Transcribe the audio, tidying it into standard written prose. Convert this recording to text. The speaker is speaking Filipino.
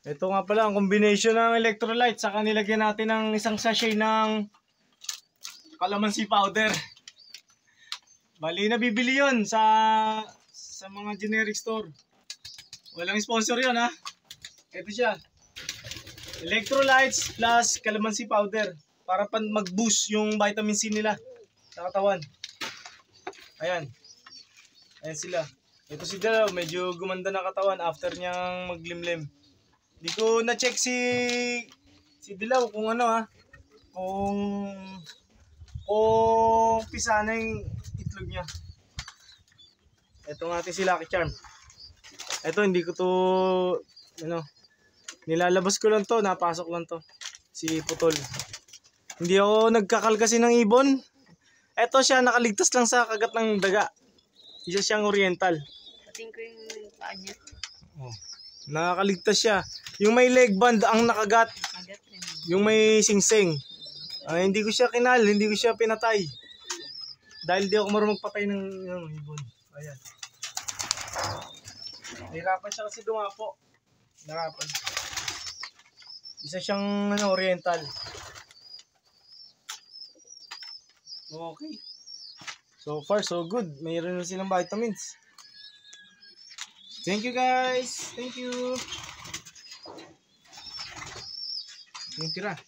Ito nga pala ang combination ng electrolyte. Saka nilagyan natin ng isang sachet ng calamansi powder. Bali, nabibili yun sa mga generic store. Walang sponsor yun ha. Ito siya. Electrolytes plus calamansi powder. Para mag-boost yung vitamin C nila sa katawan. Ayan. Ayan sila. Ito si Dilaw, medyo gumanda na katawan after niyang maglimlim. Hindi ko na-check si Dilaw kung ano ha. Kung pisa na yung itlog niya. Ito nga ating si Lucky Charm. Ito hindi ko to nilalabas ko lang to, napasok lang to. Si Putol. Hindi ako nagkakalkasi ng ibon. Ito siya nakaligtas lang sa kagat ng daga. Isa siyang oriental. Pating ko yung paa niya. Oh. Nakakaligtas siya. Yung may leg band ang nakagat. Yung may singsing. Hindi ko siya kinal, hindi ko siya pinatay. Dahil di ako marunong magpatay ng ibon. Ayan. Nahirapan siya kasi dumapo. Nahirapan. Isa siyang oriental. Okay. So far, so good. Mayroon na silang vitamins. Thank you guys. Thank you. Yung tira.